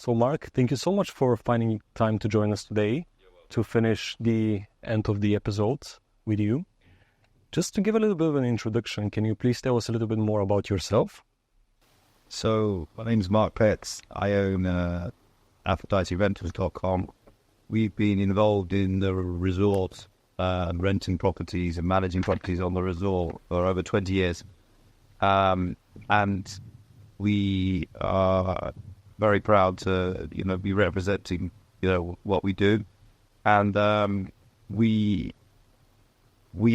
So Mark, thank you so much for finding time to join us today to finish the end of the episode with you. Just to give a little bit of an introduction, can you please tell us a little bit more about yourself? So my name's Mark Petz. I own AphroditeRentals.com. We've been involved in the resort, renting properties and managing properties on the resort for over 20 years. And we are very proud to, be representing, what we do. And we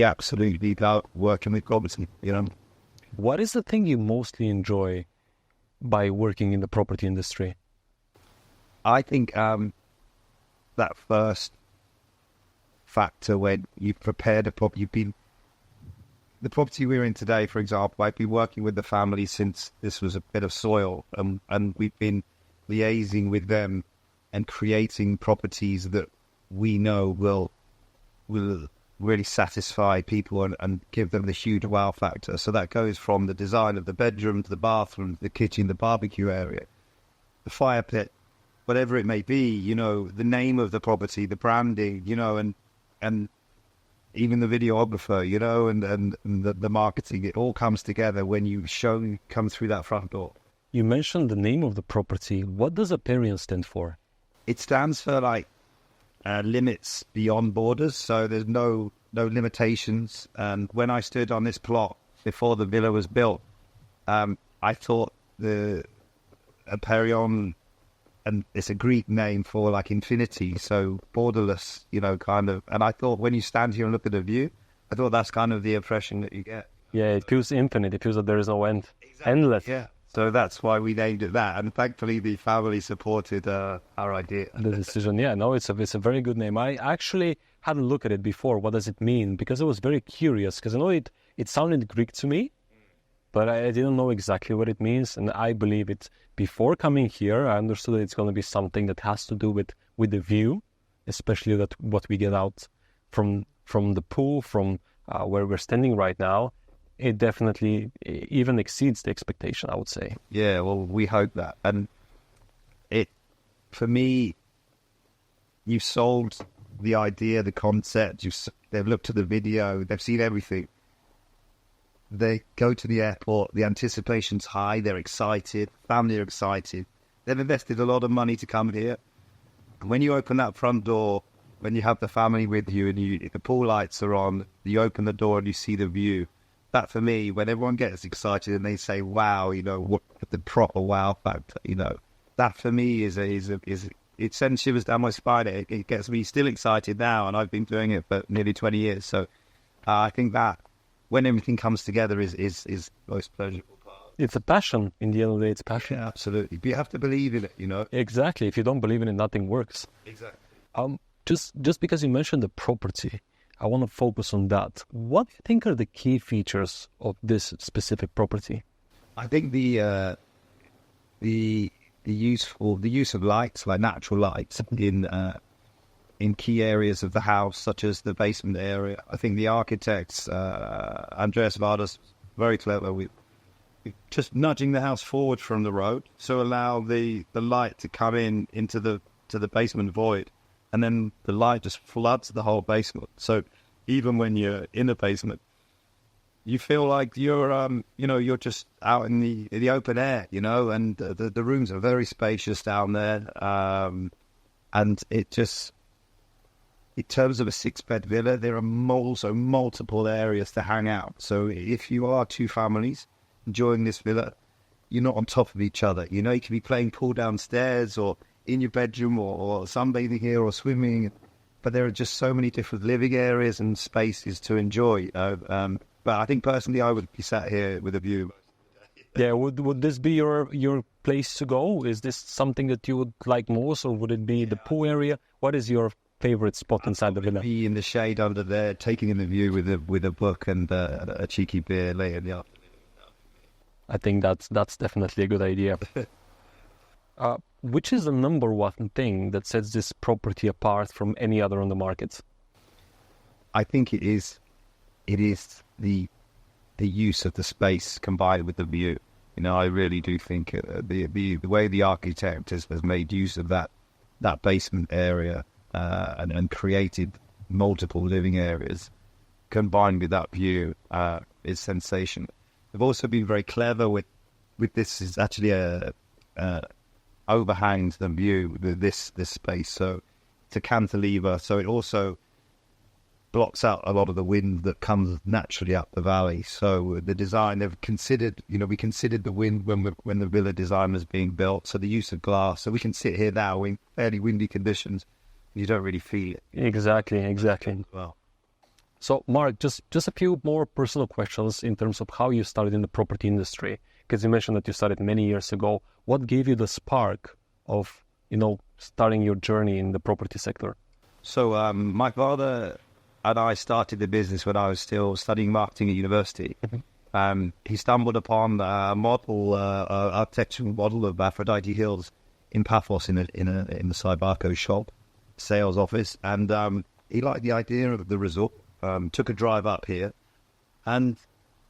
absolutely love working with property, What is the thing you mostly enjoy by working in the property industry? I think that first factor when you've prepared a property, the property we're in today, for example, I've been working with the family since this was a bit of soil, and we've been liaising with them and creating properties that we know will really satisfy people and give them the huge wow factor. So that goes from the design of the bedroom to the bathroom, the kitchen, the barbecue area, the fire pit, whatever it may be, the name of the property, the branding, and even the videographer, and the marketing. It all comes together when you come through that front door. You mentioned the name of the property. What does Aperion stand for? It stands for limits beyond borders, so there's no limitations. And when I stood on this plot before the villa was built, I thought the Aperion, and it's a Greek name for infinity, so borderless, kind of. And I thought when you stand here and look at the view, I thought that's kind of the impression that you get. Yeah, it feels infinite. It feels that there is no end. Exactly. Endless. Yeah. So that's why we named it that, and thankfully the family supported our idea. The decision, yeah, no, it's a very good name. I actually had a look at it before. What does it mean? Because I was very curious, because I know it sounded Greek to me, but I didn't know exactly what it means. And I believe it, before coming here, I understood that it's going to be something that has to do with the view, especially what we get out from the pool, from where we're standing right now. It definitely even exceeds the expectation, I would say. Yeah, well, we hope that. And for me, you've sold the idea, the concept. They've looked at the video, they've seen everything. They go to the airport, the anticipation's high, they're excited, family are excited. They've invested a lot of money to come here. And when you open that front door, when you have the family with you and the pool lights are on, you open the door and you see the view. That for me, when everyone gets excited and they say, wow, what the proper wow factor, that for me is it sends shivers down my spine. It gets me still excited now, and I've been doing it for nearly 20 years. So I think that when everything comes together is the most pleasurable part. It's a passion. In the end of the day, it's passion. Yeah, absolutely. But you have to believe in it, Exactly. If you don't believe in it, nothing works. Exactly. Just because you mentioned the property, I want to focus on that. What do you think are the key features of this specific property? I think the use of lights, like natural lights, in key areas of the house, such as the basement area. I think the architects, Andreas Vardas, very clever with just nudging the house forward from the road, so allow the light to come into the basement void. And then the light just floods the whole basement. So even when you're in the basement, you feel like you're just out in the open air, and the rooms are very spacious down there. And it just, in terms of a 6-bed villa, there are also multiple areas to hang out. So if you are two families enjoying this villa, you're not on top of each other. You can be playing pool downstairs or in your bedroom or sunbathing here or swimming, but there are just so many different living areas and spaces to enjoy. But I think personally I would be sat here with a view. Yeah, would this be your place to go? Is this something that you would like most, or would it be the pool area? What is your favorite spot inside the villa? Be in the shade under there, taking in the view with a book and a cheeky beer later in the afternoon. I think that's definitely a good idea. Which is the number one thing that sets this property apart from any other on the market? I think it is the use of the space combined with the view. I really do think the way the architect has made use of that basement area and created multiple living areas, combined with that view, is sensational. They've also been very clever with this. Is actually a overhangs the view this space, so it's a cantilever, so it also blocks out a lot of the wind that comes naturally up the valley. So the design, they've considered, we considered the wind when the villa design was being built, so the use of glass, so we can sit here now in fairly windy conditions, you don't really feel it. Exactly. Well, So Mark, just a few more personal questions in terms of how you started in the property industry, because you mentioned that you started many years ago. What gave you the spark of, starting your journey in the property sector? so my father and I started the business when I was still studying marketing at university. He stumbled upon a model, architectural model of Aphrodite Hills in Paphos in the Cybarco shop, sales office, and he liked the idea of the resort. Took a drive up here, and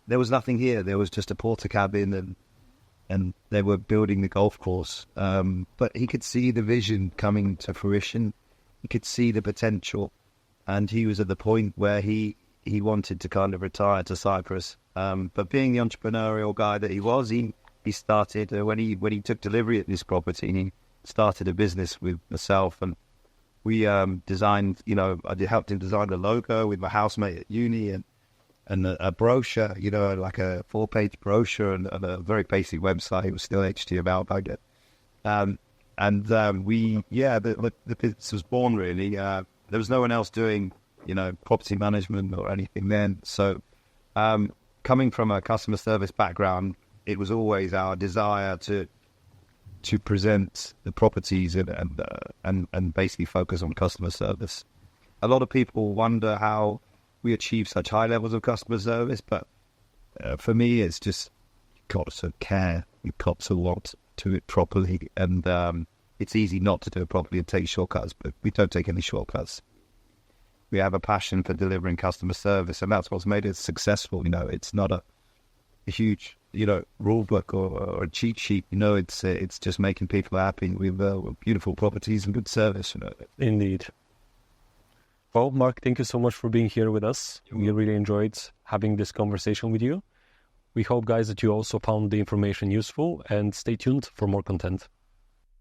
there was nothing here. There was just a porter cabin, and they were building the golf course. But he could see the vision coming to fruition. He could see the potential. And he was at the point where he wanted to kind of retire to Cyprus. But being the entrepreneurial guy that he was, he started, when he took delivery of this property, he started a business with myself. And we designed, I helped him design the logo with my housemate at uni and a brochure, like a 4-page brochure and a very basic website. It was still HTML back then. The business was born really. There was no one else doing, property management or anything then. So coming from a customer service background, it was always our desire to present the properties and basically focus on customer service. A lot of people wonder how we achieve such high levels of customer service, but for me, it's just you've got to care. You've got to want to do it properly, and it's easy not to do it properly and take shortcuts, but we don't take any shortcuts. We have a passion for delivering customer service, and that's what's made it successful. It's not a huge, rule book or a cheat sheet. It's just making people happy with beautiful properties and good service. Indeed. Well, Mark, thank you so much for being here with us. We really enjoyed having this conversation with you. We hope, guys, that you also found the information useful, and stay tuned for more content.